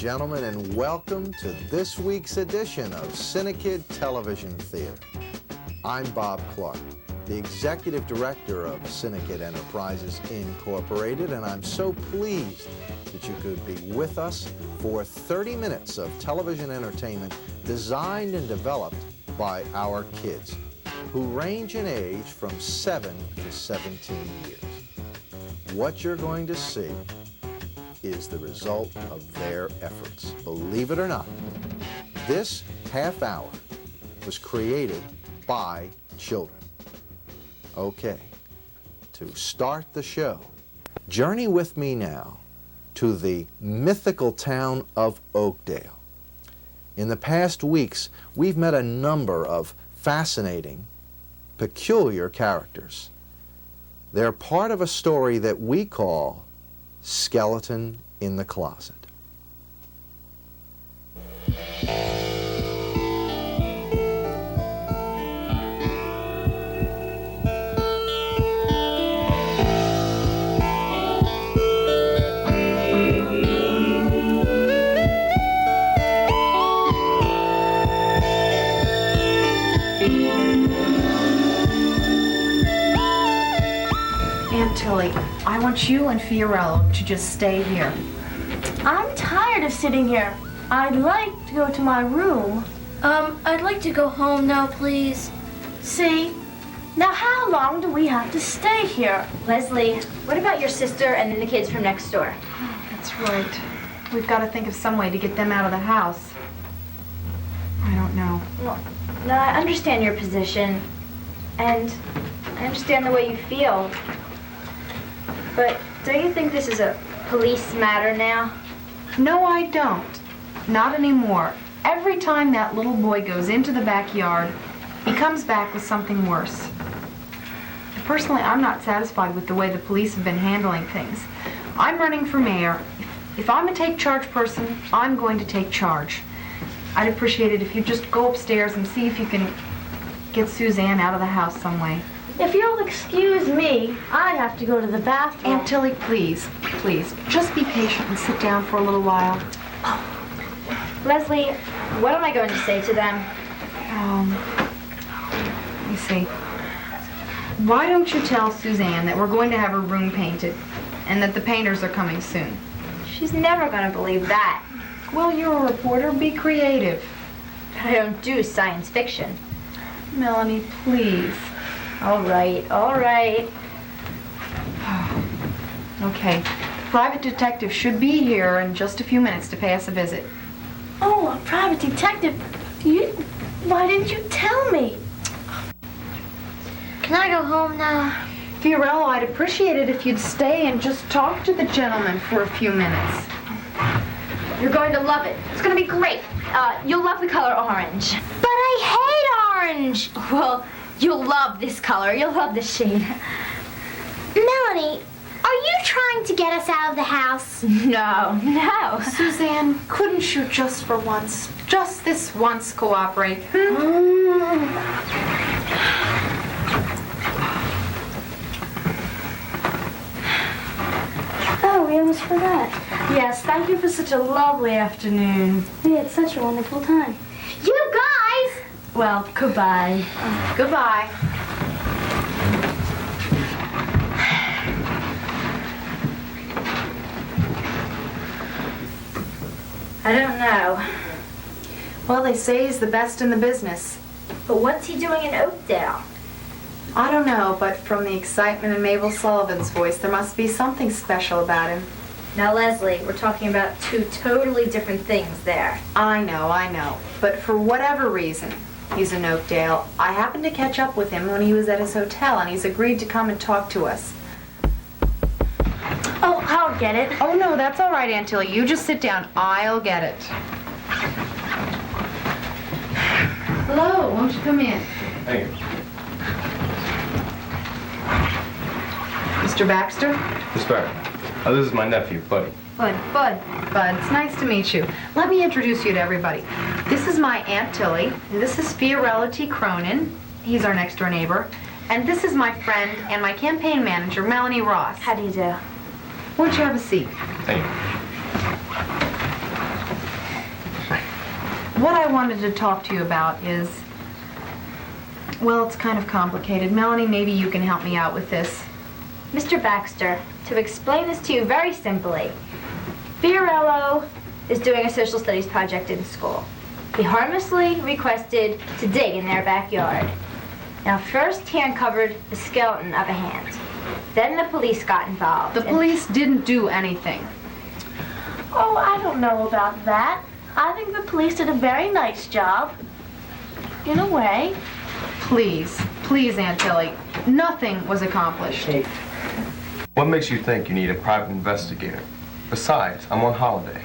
gentlemen, and welcome to this week's edition of CINEKYD Television Theater. I'm Bob Clark, the Executive Director of CINEKYD Enterprises Incorporated, and I'm so pleased that you could be with us for 30 minutes of television entertainment designed and developed by our kids, who range in age from 7 to 17 years. What you're going to see is the result of their efforts. Believe it or not, this half hour was created by children. Okay, to start the show, journey with me now to the mythical town of Oakdale. In the past weeks, we've met a number of fascinating, peculiar characters. They're part of a story that we call Skeleton in the Closet. Aunt Tilly, I want you and Fiorello to just stay here. I'm tired of sitting here. I'd like to go to my room. I'd like to go home now, please. See? Now how long do we have to stay here? Leslie, what about your sister and the kids from next door? That's right. We've got to think of some way to get them out of the house. I don't know. Well, no, I understand your position, and I understand the way you feel. But don't you think this is a police matter now? No, I don't. Not anymore. Every time that little boy goes into the backyard, he comes back with something worse. Personally, I'm not satisfied with the way the police have been handling things. I'm running for mayor. If I'm a take-charge person, I'm going to take charge. I'd appreciate it if you'd just go upstairs and see if you can get Suzanne out of the house some way. If you'll excuse me, I have to go to the bathroom. Aunt Tilly, please, please, just be patient and sit down for a little while. Leslie, what am I going to say to them? Let me see. Why don't you tell Suzanne that we're going to have her room painted and that the painters are coming soon? She's never going to believe that. Well, you're a reporter. Be creative. I don't do science fiction. Melanie, please. All right, all right. Okay. The private detective should be here in just a few minutes to pay us a visit. Oh, a private detective. Why didn't you tell me? Can I go home now? Fiorello, I'd appreciate it if you'd stay and just talk to the gentleman for a few minutes. You're going to love it. It's going to be great. You'll love the color orange. But I hate orange! Well, you'll love this color. You'll love this shade. Melanie, are you trying to get us out of the house? No, no. Suzanne, couldn't you just for once, just this once, cooperate? Oh, we almost forgot. Yes, thank you for such a lovely afternoon. We had such a wonderful time. You guys! Well, goodbye. Goodbye. I don't know. Well, they say he's the best in the business. But what's he doing in Oakdale? I don't know, but from the excitement in Mabel Sullivan's voice, there must be something special about him. Now, Leslie, we're talking about two totally different things there. I know. But for whatever reason, he's in Oakdale. I happened to catch up with him when he was at his hotel, and he's agreed to come and talk to us. Oh, I'll get it. Oh, no, that's all right, Aunt Tilly. You just sit down. I'll get it. Hello, won't you come in? Thank you. Mr. Baxter? Miss Barrett. This is my nephew, Buddy. Bud, it's nice to meet you. Let me introduce you to everybody. This is my Aunt Tilly, and this is Fiorello T. Cronin. He's our next door neighbor. And this is my friend and my campaign manager, Melanie Ross. How do you do? Won't you have a seat? Thank you. What I wanted to talk to you about is, well, it's kind of complicated. Melanie, maybe you can help me out with this. Mr. Baxter, to explain this to you very simply, Fiorello is doing a social studies project in school. He harmlessly requested to dig in their backyard. Now, first he uncovered the skeleton of a hand. Then the police got involved. The police didn't do anything. Oh, I don't know about that. I think the police did a very nice job. In a way. Please, please, Aunt Tilly. Nothing was accomplished. What makes you think you need a private investigator? Besides, I'm on holiday.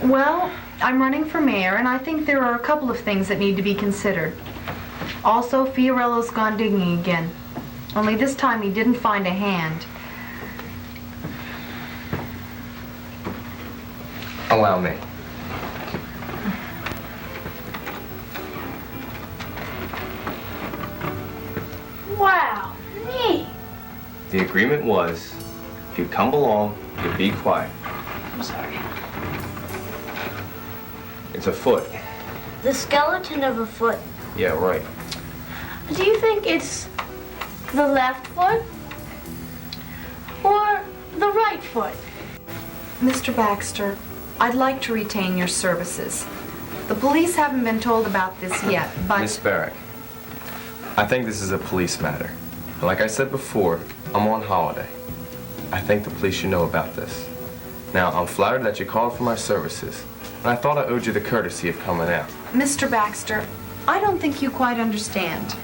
Well, I'm running for mayor, and I think there are a couple of things that need to be considered. Also, Fiorello's gone digging again. Only this time he didn't find a hand. Allow me. Wow, neat. The agreement was, if you come along, you be quiet. I'm sorry. It's a foot. The skeleton of a foot. Yeah, right. Do you think it's the left foot or the right foot? Mr. Baxter, I'd like to retain your services. The police haven't been told about this yet, but... Miss Barrick, I think this is a police matter. And like I said before, I'm on holiday. I think the police should know about this. Now, I'm flattered that you called for my services, and I thought I owed you the courtesy of coming out. Mr. Baxter, I don't think you quite understand.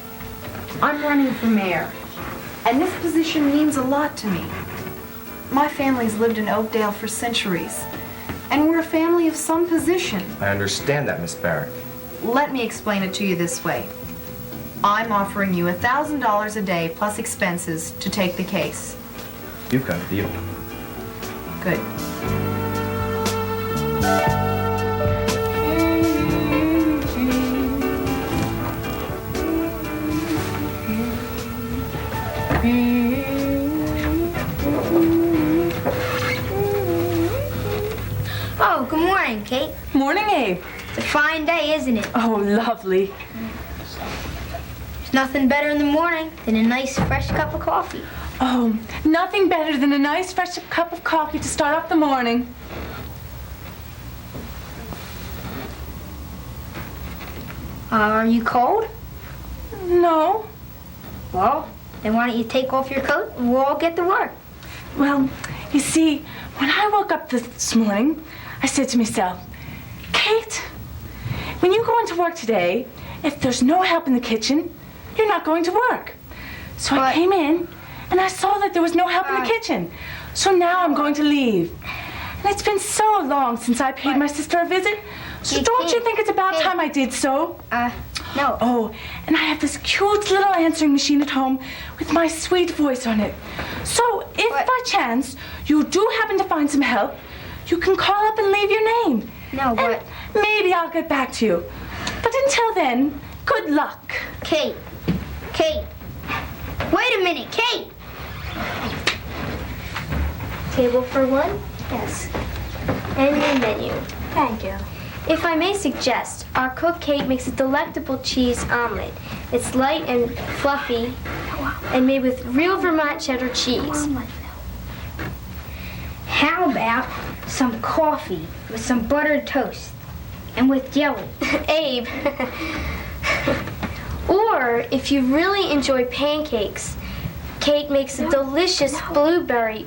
I'm running for mayor, and this position means a lot to me. My family's lived in Oakdale for centuries, and we're a family of some position. I understand that, Miss Barrick. Let me explain it to you this way. I'm offering you $1,000 a day plus expenses to take the case. You've got a deal. Good. Oh, good morning, Kate. Morning, Abe. It's a fine day, isn't it? Oh, lovely. There's nothing better in the morning than a nice fresh cup of coffee. Oh, nothing better than a nice fresh cup of coffee to start off the morning. Are you cold? No. Well, then why don't you take off your coat and we'll all get to work. Well, you see, when I woke up this morning, I said to myself, Kate, when you go into work today, if there's no help in the kitchen, you're not going to work. So I came in and I saw that there was no help in the kitchen. So now I'm going to leave. And it's been so long since I paid my sister a visit. So don't you think it's about time I did so? No. Oh, and I have this cute little answering machine at home with my sweet voice on it. So if by chance you do happen to find some help, you can call up and leave your name. No, but... And maybe I'll get back to you. But until then, good luck. Kate. Wait a minute, Kate. Table for one? Yes. And your menu. Thank you. If I may suggest, our cook Kate makes a delectable cheese omelet. It's light and fluffy and made with real Vermont cheddar cheese. How about some coffee with some buttered toast and with jelly? Abe. Or if you really enjoy pancakes, Kate makes a delicious blueberry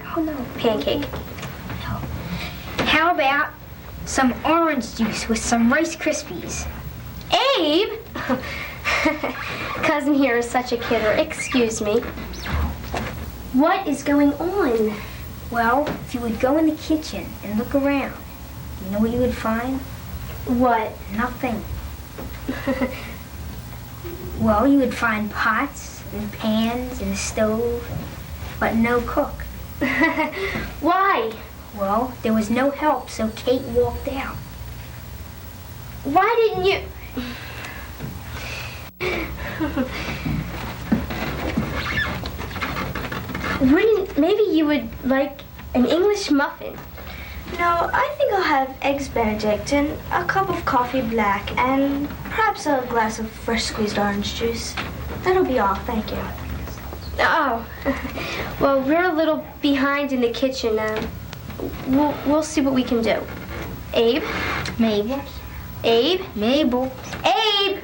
pancake. How about some orange juice with some Rice Krispies? Abe! Cousin here is such a kidder. Excuse me. What is going on? Well, if you would go in the kitchen and look around, you know what you would find? What? Nothing. Well, you would find pots and pans and a stove, but no cook. Why? Well, there was no help, so Kate walked out. Why didn't you... Maybe you would like an English muffin. No, I think I'll have eggs Benedict and a cup of coffee black and perhaps a glass of fresh squeezed orange juice. That'll be all, thank you. Oh, well, we're a little behind in the kitchen. We'll see what we can do. Abe? Mabel? Abe? Mabel? Abe!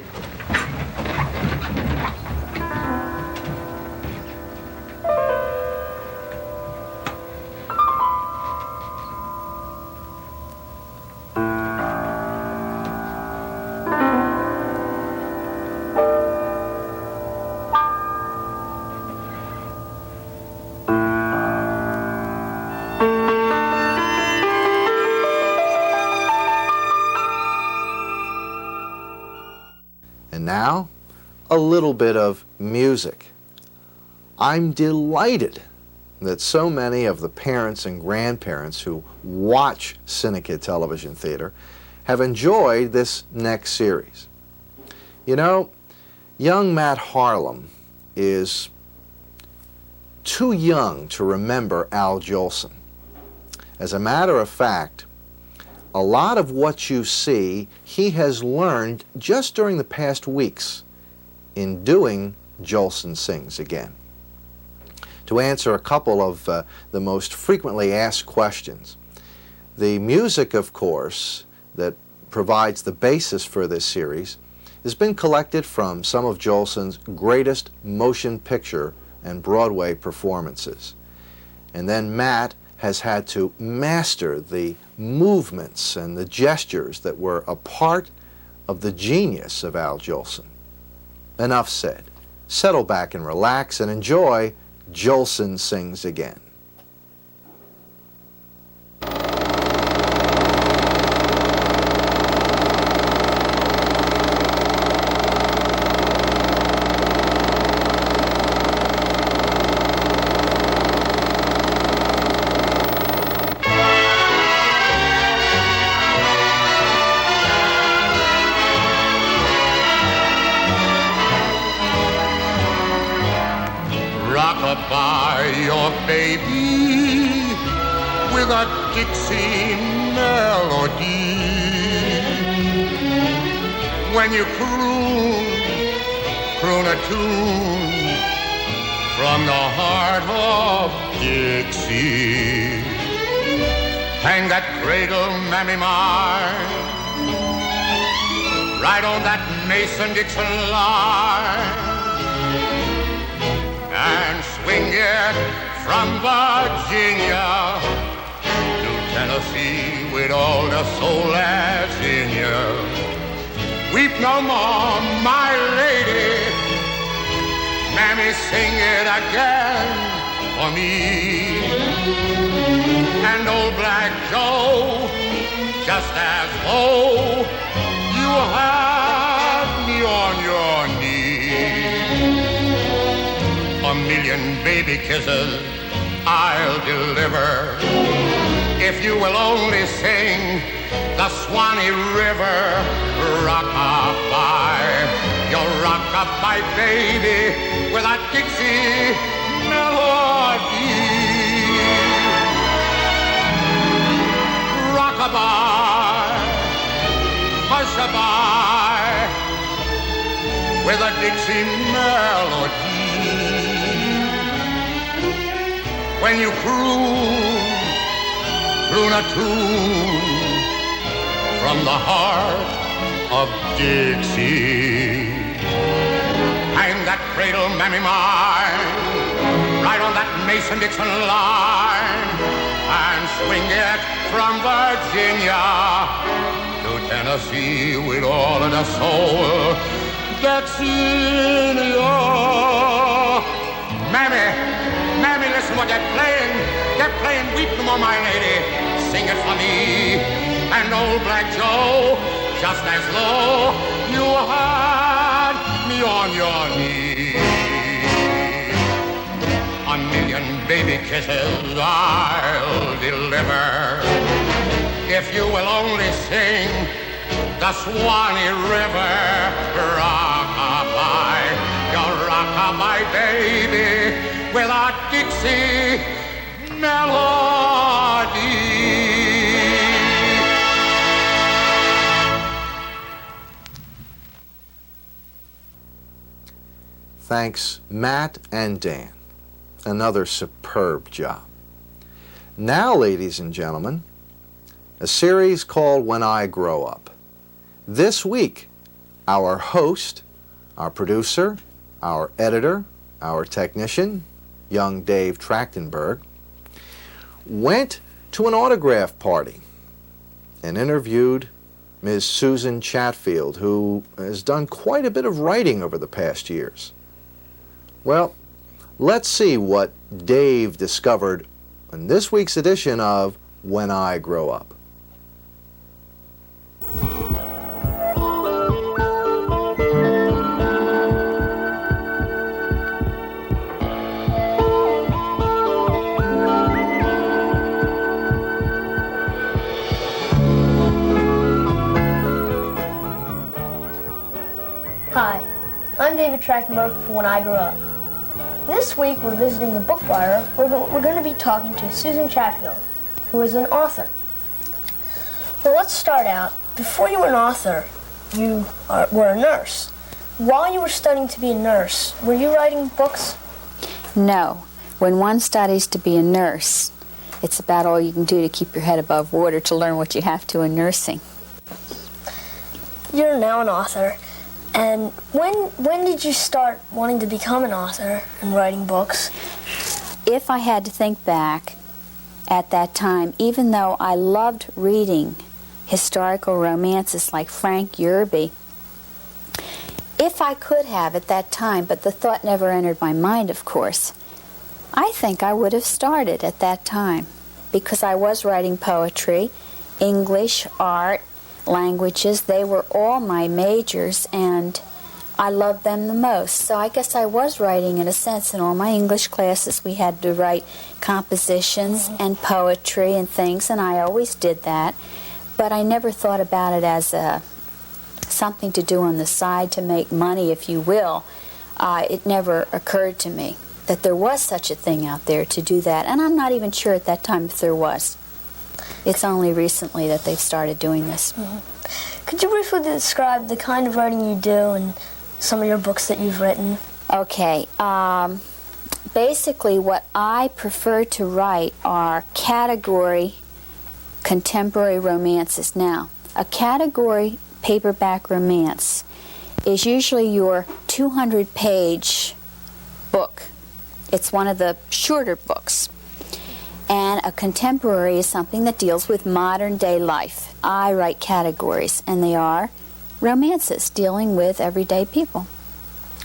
And now, a little bit of music. I'm delighted that so many of the parents and grandparents who watch CINEKYD Television Theater have enjoyed this next series. You know, young Matt Harlem is too young to remember Al Jolson. As a matter of fact, a lot of what you see, he has learned just during the past weeks in doing Jolson Sings Again. To answer a couple of the most frequently asked questions, the music, of course, that provides the basis for this series has been collected from some of Jolson's greatest motion picture and Broadway performances. And then Matt has had to master the movements and the gestures that were a part of the genius of Al Jolson. Enough said. Settle back and relax and enjoy Jolson Sings Again. Rock-a-bye your baby with a Dixie melody. When you croon a tune from the heart of Dixie. Hang that cradle, mammy mine, right on that Mason-Dixon line. And swing it from Virginia to Tennessee with all the soul that's in you. Weep no more, my lady. Mammy, sing it again for me. And old Black Joe, just as though you had me on your knee. A million baby kisses I'll deliver if you will only sing the Swanee River. Rock-a-bye, you'll rock-a-bye, baby, with a Dixie melody. Rock-a-bye, hush-a-bye, with a Dixie melody. When you croon a tune from the heart of Dixie. Hang that cradle, mammy mine, right on that Mason-Dixon line, and swing it from Virginia to Tennessee with all of the soul that's in you. Mammy, listen what they're playing. They're playing Weep No More, My Lady. Sing it for me. And old Black Joe, just as though you had me on your knee. A million baby kisses I'll deliver if you will only sing the Swanee River. Rock-a-bye, you'll rock-a-bye, baby, with a Dixie melody. Thanks, Matt and Dan. Another superb job. Now, ladies and gentlemen, a series called When I Grow Up. This week, our host, our producer, our editor, our technician, young Dave Trachtenberg, went to an autograph party and interviewed Ms. Susan Chatfield, who has done quite a bit of writing over the past years. Well, let's see what Dave discovered in this week's edition of When I Grow Up. Hi, I'm David Trachtenberg for When I Grew Up. This week we're visiting the book buyer. We're going to be talking to Susan Chatfield, who is an author. Well, let's start out. Before you were an author, you were a nurse. While you were studying to be a nurse, were you writing books? No. When one studies to be a nurse, it's about all you can do to keep your head above water to learn what you have to in nursing. You're now an author. And when did you start wanting to become an author and writing books? If I had to think back at that time, even though I loved reading historical romances like Frank Yerby, if I could have at that time, but the thought never entered my mind, of course, I think I would have started at that time, because I was writing poetry, English, art, languages. They were all my majors, and I loved them the most. So I guess I was writing, in a sense. In all my English classes, we had to write compositions and poetry and things, and I always did that. But I never thought about it as something to do on the side to make money, if you will. It never occurred to me that there was such a thing out there to do that, and I'm not even sure at that time if there was. It's only recently that they've started doing this. Mm-hmm. Could you briefly describe the kind of writing you do and some of your books that you've written? Okay. Basically, what I prefer to write are category contemporary romances. Now, a category paperback romance is usually your 200-page book. It's one of the shorter books. And a contemporary is something that deals with modern-day life. I write categories, and they are romances dealing with everyday people.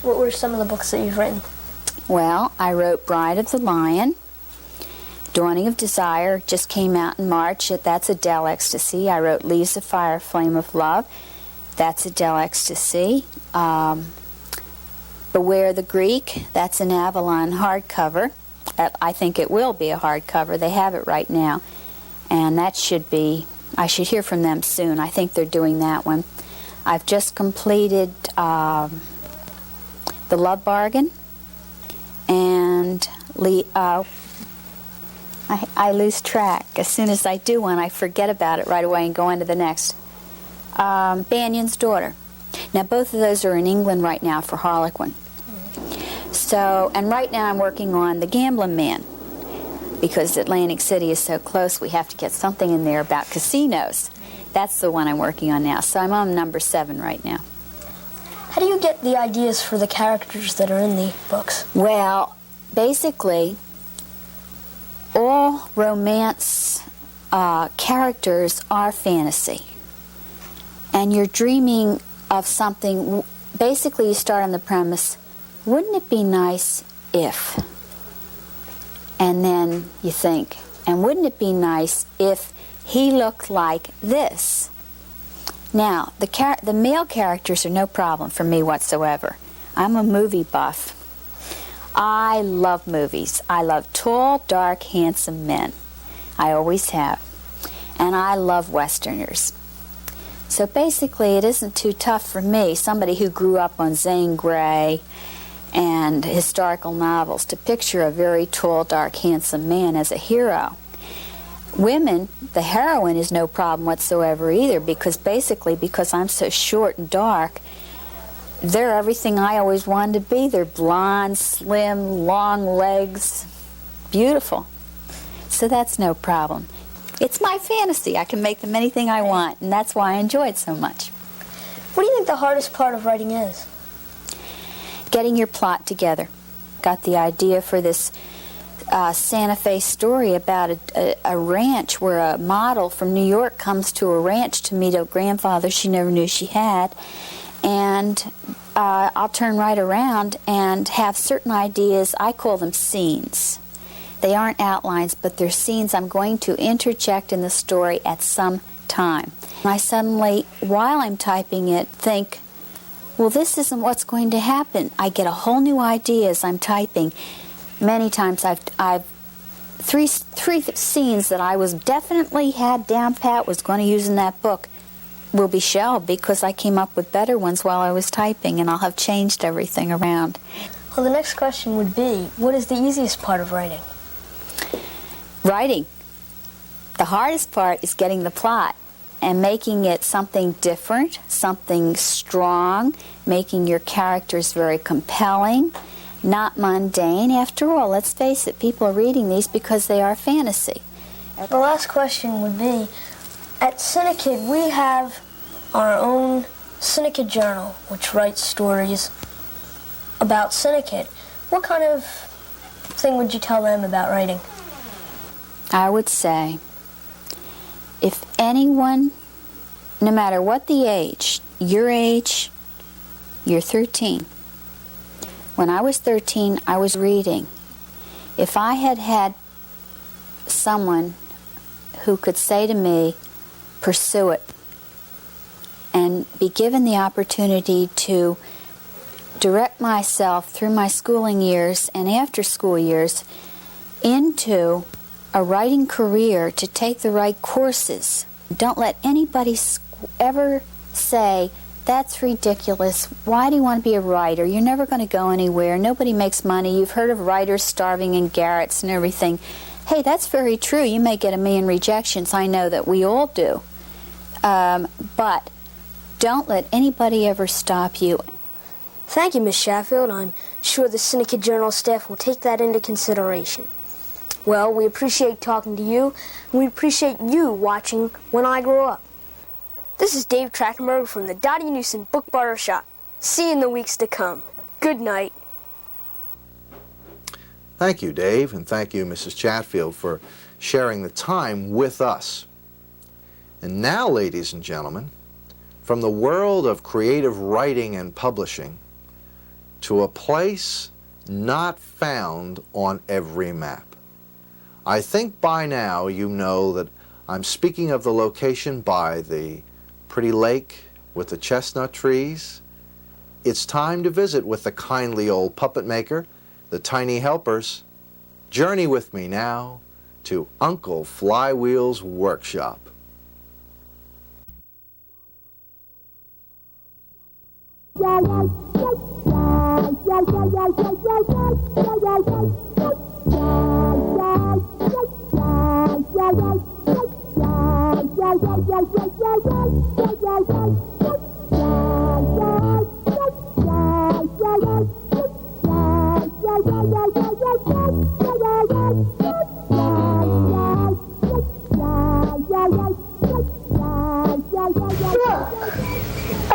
What were some of the books that you've written? Well, I wrote Bride of the Lion. Dawning of Desire just came out in March. That's Adele Ecstasy. I wrote Leaves of Fire, Flame of Love. That's Adele Ecstasy. Beware the Greek. That's an Avalon hardcover. I think it will be a hardcover. They have it right now. And that should be, I should hear from them soon. I think they're doing that one. I've just completed The Love Bargain. And I lose track. As soon as I do one, I forget about it right away and go on to the next. Banyan's Daughter. Now, both of those are in England right now for Harlequin. So, and right now I'm working on The Gambling Man, because Atlantic City is so close, we have to get something in there about casinos. That's the one I'm working on now. So I'm on number 7 right now. How do you get the ideas for the characters that are in the books? Well, basically, all romance characters are fantasy. And you're dreaming of something. Basically, you start on the premise, wouldn't it be nice if? And then you think, and wouldn't it be nice if he looked like this? Now, the male characters are no problem for me whatsoever. I'm a movie buff. I love movies. I love tall, dark, handsome men. I always have. And I love Westerners. So basically, it isn't too tough for me, somebody who grew up on Zane Grey and historical novels, to picture a very tall, dark, handsome man as a hero. Women, the heroine is no problem whatsoever either, because basically, because I'm so short and dark, they're everything I always wanted to be. They're blonde, slim, long legs, beautiful. So that's no problem. It's my fantasy. I can make them anything I want, and that's why I enjoy it so much. What do you think the hardest part of writing is? Getting your plot together. Got the idea for this Santa Fe story about a ranch where a model from New York comes to a ranch to meet a grandfather she never knew she had. And I'll turn right around and have certain ideas. I call them scenes. They aren't outlines, but they're scenes I'm going to interject in the story at some time. And I suddenly, while I'm typing it, think, well, this isn't what's going to happen. I get a whole new idea as I'm typing. Many times I've three scenes that I was definitely had down pat, was going to use in that book, will be shelved because I came up with better ones while I was typing, and I'll have changed everything around. Well, the next question would be, what is the easiest part of writing? Writing. The hardest part is getting the plot and making it something different, something strong, making your characters very compelling, not mundane. After all, let's face it, people are reading these because they are fantasy. The last question would be, at CINEKYD, we have our own CINEKYD journal, which writes stories about CINEKYD. What kind of thing would you tell them about writing? I would say, if anyone, no matter what the age, you're 13. When I was 13, I was reading. If I had had someone who could say to me, pursue it, and be given the opportunity to direct myself through my schooling years and after school years into a writing career, to take the right courses. Don't let anybody ever say, that's ridiculous. Why do you want to be a writer? You're never going to go anywhere. Nobody makes money. You've heard of writers starving in garrets and everything. Hey, that's very true. You may get a million rejections. I know that we all do. But don't let anybody ever stop you. Thank you, Miss Sheffield. I'm sure the CINEKYD Journal staff will take that into consideration. Well, we appreciate talking to you, and we appreciate you watching When I Grow Up. This is Dave Trachtenberg from the Dottie Newson Book Barter Shop. See you in the weeks to come. Good night. Thank you, Dave, and thank you, Mrs. Chatfield, for sharing the time with us. And now, ladies and gentlemen, from the world of creative writing and publishing to a place not found on every map. I think by now you know that I'm speaking of the location by the pretty lake with the chestnut trees. It's time to visit with the kindly old puppet maker, the tiny helpers. Journey with me now to Uncle Flywheel's workshop. A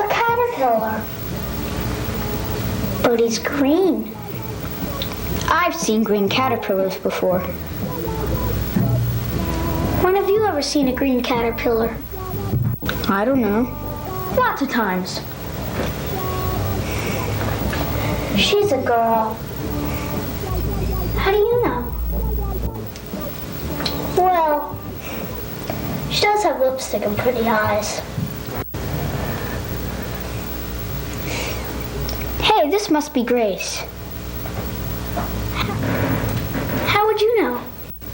caterpillar. But he's green. I've seen green caterpillars before. When have you ever seen a green caterpillar? I don't know. Lots of times. She's a girl. How do you know? Well, she does have lipstick and pretty eyes. Hey, this must be Grace. How would you know?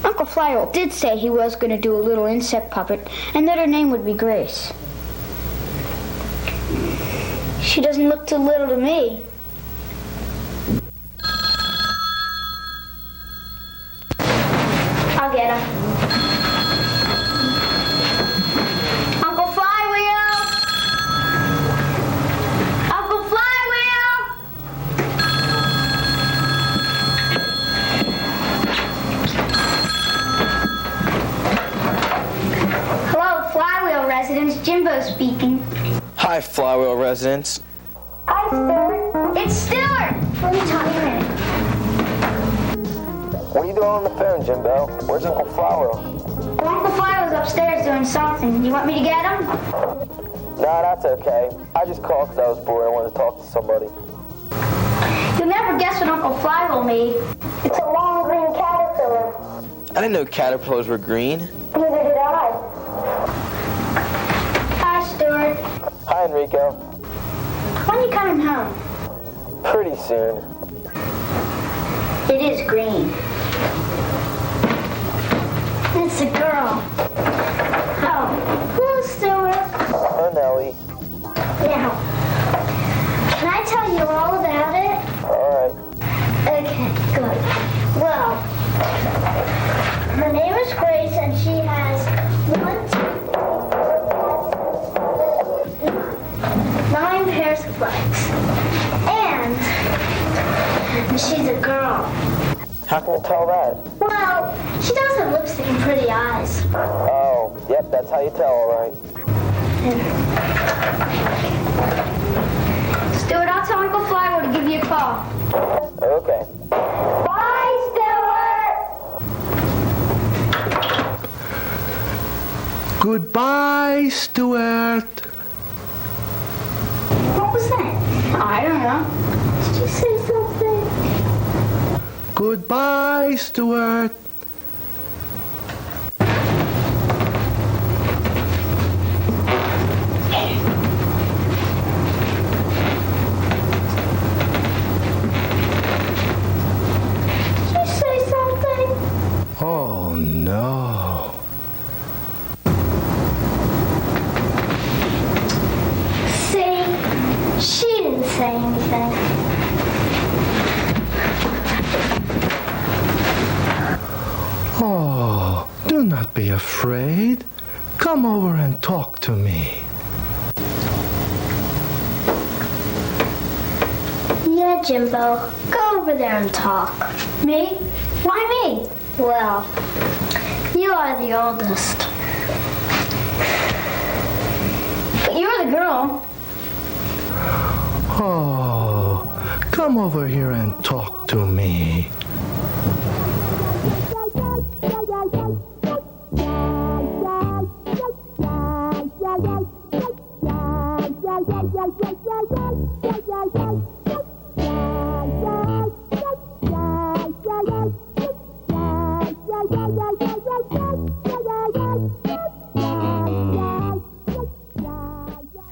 Uncle Flywheel did say he was going to do a little insect puppet and that her name would be Grace. She doesn't look too little to me. I'll get him. Uncle Flywheel! Uncle Flywheel! residents. Hi, Stuart. It's Stuart. Let me talk to you. What are you doing on the phone, Jimbo? Where's Uncle Flower? Uncle Filo's upstairs doing something. You want me to get him? Nah, that's okay. I just called because I was bored. I wanted to talk to somebody. You'll never guess what Uncle Fly will meet. It's a long green caterpillar. I didn't know caterpillars were green. Neither did I. Hi, Stuart. Hi, Enrico. When are you coming home? Pretty soon. It is green. It's a girl. Oh, hello, Stuart. Oh, Nellie. Now, can I tell you all about it? All right. Okay, good. Well, her name is Grace, and she has 9 pairs of legs. And she's a girl. How can you tell that? Well, she does have lipstick and pretty eyes. Oh, yep, that's how you tell, all right. Stuart, I'll tell Uncle Flywood to give you a call. Okay. Bye, Stuart! Goodbye, Stuart. What was that? I don't know. Did you say something? Goodbye, Stuart. Did you say something? Oh, no. See? She didn't say anything. Oh, do not be afraid. Come over and talk to me. Yeah, Jimbo. Go over there and talk. Me? Why me? Well, you are the oldest. But you're the girl. Oh, come over here and talk to me.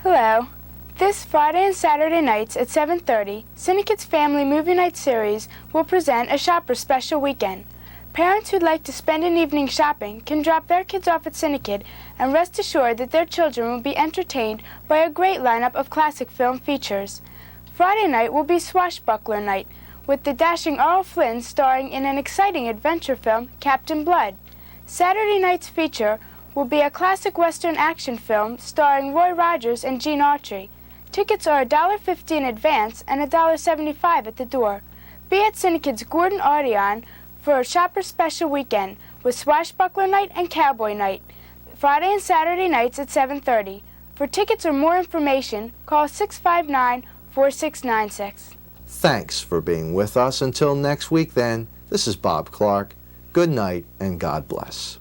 Hello. This Friday and Saturday nights at 7:30, CINEKYD's Family Movie Night Series will present a Shopper Special Weekend. Parents who'd like to spend an evening shopping can drop their kids off at CINEKYD and rest assured that their children will be entertained by a great lineup of classic film features. Friday night will be Swashbuckler Night, with the dashing Errol Flynn starring in an exciting adventure film, Captain Blood. Saturday night's feature will be a classic Western action film starring Roy Rogers and Gene Autry. Tickets are $1.50 in advance and $1.75 at the door. Be at CINEKYD's Gordon Odeon for a Shopper Special Weekend with Swashbuckler Night and Cowboy Night, Friday and Saturday nights at 7:30. For tickets or more information, call 659-4696. Thanks for being with us. Until next week, then, this is Bob Clark. Good night and God bless.